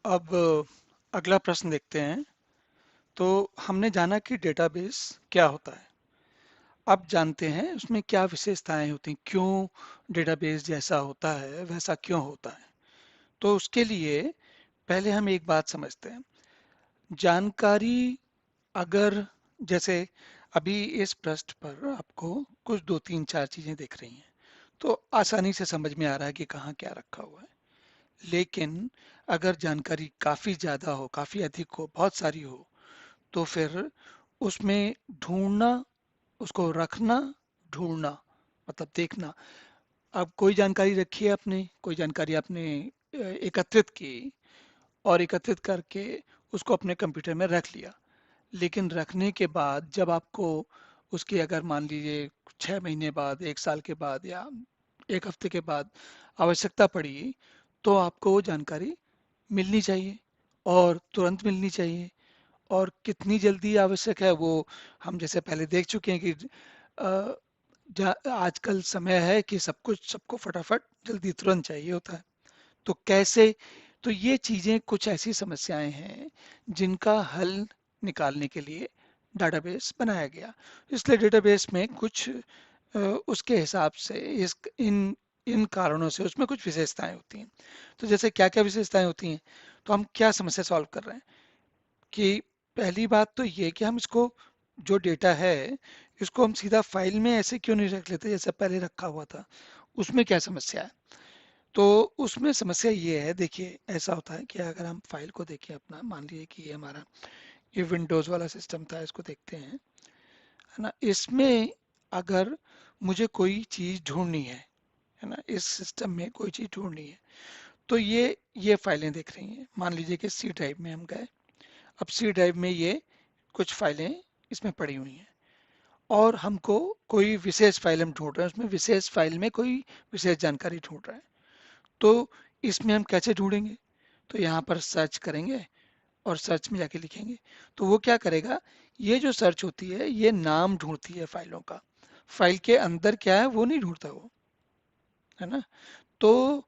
अब अगला प्रश्न देखते हैं। तो हमने जाना कि डेटाबेस क्या होता है। अब जानते हैं उसमें क्या विशेषताएं होती हैं, क्यों डेटाबेस जैसा होता है वैसा क्यों होता है। तो उसके लिए पहले हम एक बात समझते हैं। जानकारी अगर जैसे अभी इस पृष्ठ पर आपको कुछ दो तीन चार चीजें दिख रही हैं, तो आसानी से समझ में आ रहा है कि कहाँ क्या रखा हुआ है। लेकिन अगर जानकारी काफी ज्यादा हो, काफी अधिक हो, बहुत सारी हो, तो फिर उसमें ढूंढना, उसको रखना, ढूंढना मतलब देखना। अब कोई जानकारी रखी है आपने, कोई जानकारी आपने एकत्रित की और एकत्रित करके उसको अपने कंप्यूटर में रख लिया। लेकिन रखने के बाद जब आपको उसकी अगर मान लीजिए 6 महीने बाद, 1 साल के बाद या 1 हफ्ते के बाद आवश्यकता पड़ी, तो आपको वो जानकारी मिलनी चाहिए और तुरंत मिलनी चाहिए। और कितनी जल्दी आवश्यक है वो हम जैसे पहले देख चुके हैं कि अ, आजकल समय है कि सब कुछ सबको फटाफट जल्दी तुरंत चाहिए होता है। तो कैसे, तो ये चीजें कुछ ऐसी समस्याएं हैं जिनका हल निकालने के लिए डेटाबेस बनाया गया। इसलिए डेटाबेस में कुछ उसके हिसाब से इस इन इन कारणों से उसमें कुछ विशेषताएं होती हैं। तो जैसे क्या क्या विशेषताएं होती हैं, तो हम क्या समस्या सॉल्व कर रहे हैं कि पहली बात तो ये कि हम इसको जो डेटा है इसको हम सीधा फाइल में ऐसे क्यों नहीं रख लेते जैसे पहले रखा हुआ था। उसमें क्या समस्या है? तो उसमें समस्या ये है, देखिए ऐसा होता है कि अगर हम फाइल को देखें अपना, मान लीजिए कि ये हमारा ये विंडोज वाला सिस्टम था, इसको देखते हैं, है ना। इसमें अगर मुझे कोई चीज ढूंढनी है ना, इस सिस्टम में कोई चीज ढूंढनी है, तो ये फाइलें दिख रही हैं। मान लीजिए कि सी ड्राइव में हम गए। अब सी ड्राइव में ये कुछ फाइलें इसमें पड़ी हुई हैं और हमको कोई विशेष फाइल हम ढूंढ रहे हैं, उसमें विशेष फाइल में कोई विशेष जानकारी ढूंढ रहे हैं। तो इसमें हम कैसे ढूंढेंगे? तो यहाँ पर सर्च करेंगे और सर्च में जाके लिखेंगे। तो वो क्या करेगा, ये जो सर्च होती है ये नाम ढूंढती है फाइलों का। फाइल के अंदर क्या है वो नहीं ढूंढता वो, है ना। तो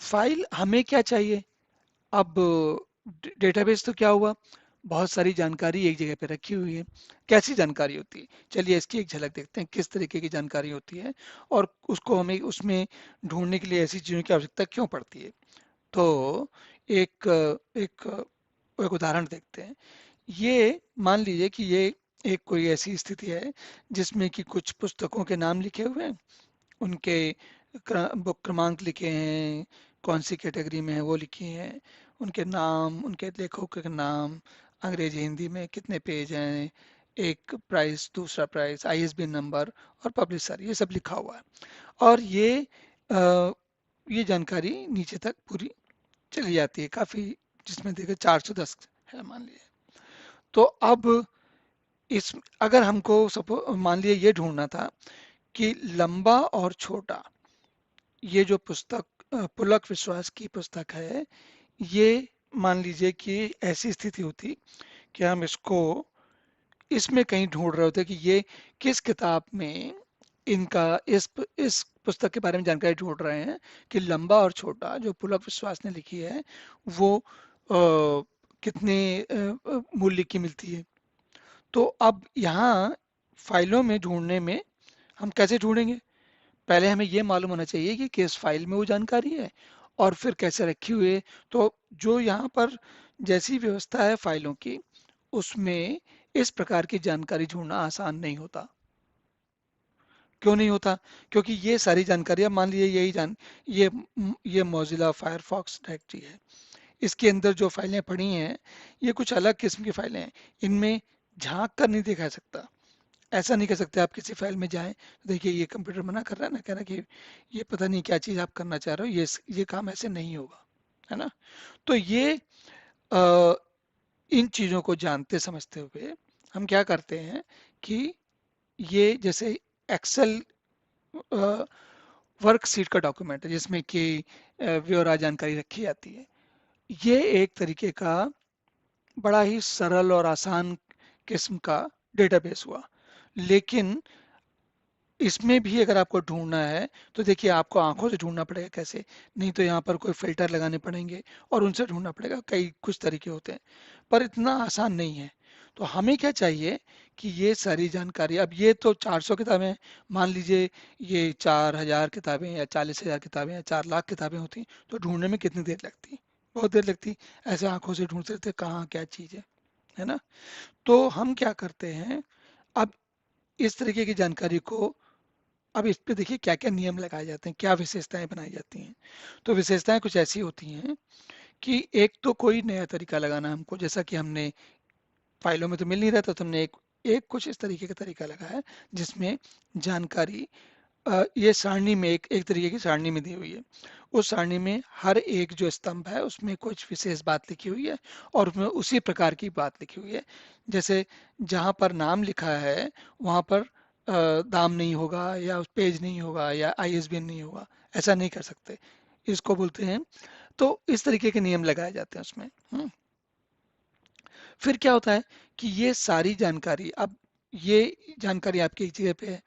फाइल हमें क्या चाहिए? अब डेटाबेस तो क्या हुआ, बहुत सारी जानकारी एक जगह पे रखी हुई है। कैसी जानकारी होती है, चलिए इसकी एक झलक देखते हैं किस तरीके की जानकारी होती है और उसको हमें उसमें ढूंढने के लिए ऐसी चीजों की आवश्यकता क्यों पड़ती है। तो एक एक एक उदाहरण देखते हैं। ये मान लीजिए कि ये एक कोई ऐसी स्थिति है जिसमें कि कुछ पुस्तकों के नाम लिखे हुए हैं, उनके बुक क्रमांक लिखे हैं, कौन सी कैटेगरी में है वो लिखी हैं, उनके नाम, उनके लेखकों के नाम, अंग्रेजी हिंदी में कितने पेज हैं, एक प्राइस, दूसरा प्राइस, आईएसबीएन नंबर और पब्लिशर, ये सब लिखा हुआ है। और ये जानकारी नीचे तक पूरी चली जाती है काफी, जिसमें देखिए 410 है मान लीजिए। तो अब इस अगर हमको सपो मान लीजिए ये ढूंढना था कि लंबा और छोटा, ये जो पुस्तक पुलक विश्वास की पुस्तक है, ये मान लीजिए कि ऐसी स्थिति होती कि हम इसको इसमें कहीं ढूंढ रहे होते कि ये किस किताब में इनका इस पुस्तक के बारे में जानकारी ढूंढ रहे हैं कि लंबा और छोटा जो पुलक विश्वास ने लिखी है वो कितने मूल्य की मिलती है। तो अब यहाँ फाइलों में ढूंढने में हम कैसे ढूंढेंगे? पहले हमें ये मालूम होना चाहिए कि किस फाइल में वो जानकारी है और फिर कैसे रखी हुई है। तो जो यहाँ पर जैसी व्यवस्था है फाइलों की, उसमें इस प्रकार की जानकारी ढूंढना आसान नहीं होता। क्यों नहीं होता? क्योंकि ये सारी जानकारी, अब मान लीजिए ये मोजिला फायरफॉक्स डायरेक्टरी है, इसके अंदर जो फाइलें पड़ी हैं ये कुछ अलग किस्म की फाइलें हैं। इनमें झांक कर नहीं देखा जा सकता। ऐसा नहीं कर सकते आप किसी फाइल में जाएं तो देखिए ये कंप्यूटर मना कर रहा है ना, कह रहा है कि ये पता नहीं क्या चीज आप करना चाह रहे हो, ये काम ऐसे नहीं होगा, है ना। तो अ, इन चीजों को जानते समझते हुए हम क्या करते हैं कि ये जैसे एक्सेल वर्कशीट का डॉक्यूमेंट है जिसमें कि ब्यौरा जानकारी रखी जाती है, ये एक तरीके का बड़ा ही सरल और आसान किस्म का डेटाबेस हुआ। लेकिन इसमें भी अगर आपको ढूंढना है तो देखिए आपको आंखों से ढूंढना पड़ेगा कैसे, नहीं तो यहाँ पर कोई फिल्टर लगाने पड़ेंगे और उनसे ढूंढना पड़ेगा, कई कुछ तरीके होते हैं, पर इतना आसान नहीं है। तो हमें क्या चाहिए कि ये सारी जानकारी, अब ये तो 400 किताबें, मान लीजिए ये 4000 किताबें या 40,000 किताबें या 4 लाख किताबें होती तो ढूंढने में कितनी देर लगती? बहुत देर लगती। ऐसे आंखों से ढूंढते थे कहाँ क्या चीज़ है ना। तो हम क्या करते हैं, अब इस तरीके की जानकारी को, अब इस पे देखिए क्या क्या नियम लगाए जाते हैं, क्या विशेषताएं बनाई जाती हैं। तो विशेषताएं कुछ ऐसी होती हैं कि एक तो कोई नया तरीका लगाना हमको, जैसा कि हमने फाइलों में तो मिल नहीं रहा था, तो हमने एक एक कुछ इस तरीके का तरीका लगाया जिसमें जानकारी ये सारणी में एक तरीके की सारणी में दी हुई है। उस सारणी में हर एक जो स्तंभ है उसमें कुछ विशेष बात लिखी हुई है और उसमें उसी प्रकार की बात लिखी हुई है। जैसे जहाँ पर नाम लिखा है वहाँ पर दाम नहीं होगा या उस पेज नहीं होगा या आईएसबीएन नहीं होगा, ऐसा नहीं कर सकते, इसको बोलते हैं। तो इस तरीके के नियम लगाए जाते हैं उसमें। फिर क्या होता है कि ये सारी जानकारी, अब ये जानकारी आपकी एक जगह पे है,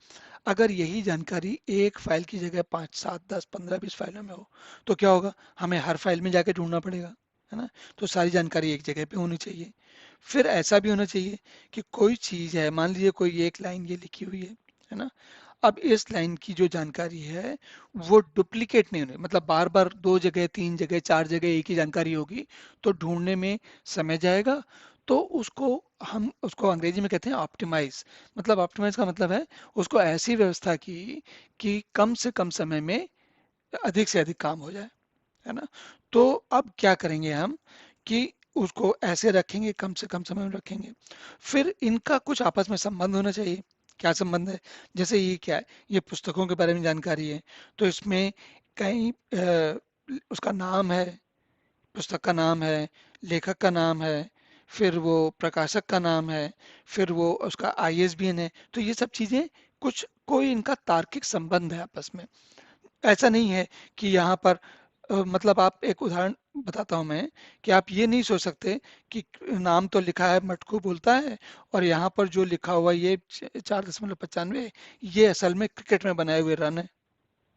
अगर यही जानकारी एक फाइल की जगह 5, 7, 10, 15, 20 फाइलों में हो तो क्या होगा, हमें हर फाइल में जाके ढूंढना पड़ेगा, है ना। तो सारी जानकारी एक जगह पे होनी चाहिए। फिर ऐसा भी होना चाहिए कि कोई चीज़ है, मान लीजिए कोई एक लाइन ये लिखी हुई है ना, अब इस लाइन की जो जानकारी है वो डुप्लीकेट नहीं होनी, मतलब बार बार 2 जगह 3 जगह 4 जगह एक ही जानकारी होगी तो ढूंढने में समय जाएगा। तो उसको हम उसको अंग्रेजी में कहते हैं ऑप्टिमाइज। मतलब ऑप्टिमाइज का मतलब है उसको ऐसी व्यवस्था की कि कम से कम समय में अधिक से अधिक काम हो जाए, है ना। तो अब क्या करेंगे हम कि उसको ऐसे रखेंगे, कम से कम समय में रखेंगे। फिर इनका कुछ आपस में संबंध होना चाहिए। क्या संबंध है? जैसे ये क्या है, ये पुस्तकों के बारे में जानकारी है, तो इसमें कहीं उसका नाम है, पुस्तक का नाम है, लेखक का नाम है, फिर वो प्रकाशक का नाम है, फिर वो उसका आईएसबीएन है, तो ये सब चीजें कुछ कोई इनका तार्किक संबंध है आपस में। ऐसा नहीं है कि यहाँ पर मतलब आप एक उदाहरण बताता हूँ मैं, कि आप ये नहीं सोच सकते कि नाम तो लिखा है मटकू बोलता है और यहाँ पर जो लिखा हुआ ये 4.95 ये असल में क्रिकेट में बनाए हुए रन है।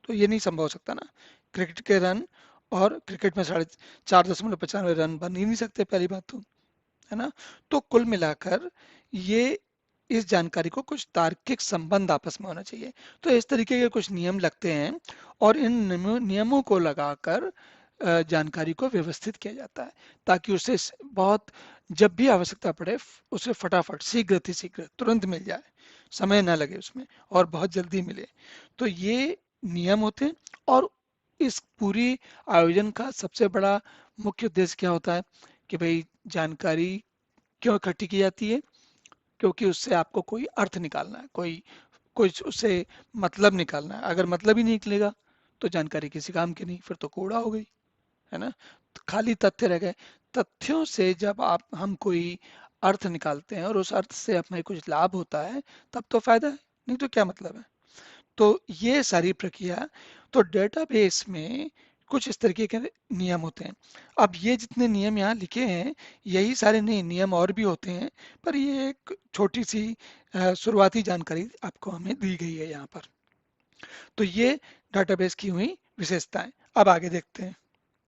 तो ये नहीं संभव हो सकता ना, क्रिकेट के रन और क्रिकेट में 4.95 रन बन ही नहीं सकते, पहली बात तो, है ना। तो कुल मिलाकर ये इस जानकारी को कुछ तार्किक संबंध आपस में होना चाहिए। तो इस तरीके के कुछ नियम लगते हैं और इन नियमों को लगाकर जानकारी को व्यवस्थित किया जाता है ताकि उसे बहुत, जब भी आवश्यकता पड़े उसे फटाफट शीघ्र तुरंत मिल जाए, समय ना लगे उसमें और बहुत जल्दी मिले। तो ये नियम होते हैं। और इस पूरी आयोजन का सबसे बड़ा मुख्य उद्देश्य क्या होता है कि भाई जानकारी क्यों इकट्ठी की जाती है, क्योंकि उससे आपको कोई अर्थ निकालना है, कोई कुछ उससे मतलब निकालना है। अगर मतलब ही नहीं निकलेगा तो जानकारी किसी काम की नहीं, फिर तो कूड़ा हो गई, है ना। तो खाली तथ्य रह गए। तथ्यों से जब आप हम कोई अर्थ निकालते हैं और उस अर्थ से हमें कुछ लाभ होता है तब तो फायदा है, नहीं तो क्या मतलब है। तो ये सारी प्रक्रिया, तो डेटाबेस में कुछ इस तरीके के नियम होते हैं। अब ये जितने नियम यहाँ लिखे हैं यही सारे नहीं, नियम और भी होते हैं, पर ये एक छोटी सी शुरुआती जानकारी आपको हमें दी गई है यहाँ पर। तो ये डेटाबेस की हुई विशेषताएं। अब आगे देखते हैं।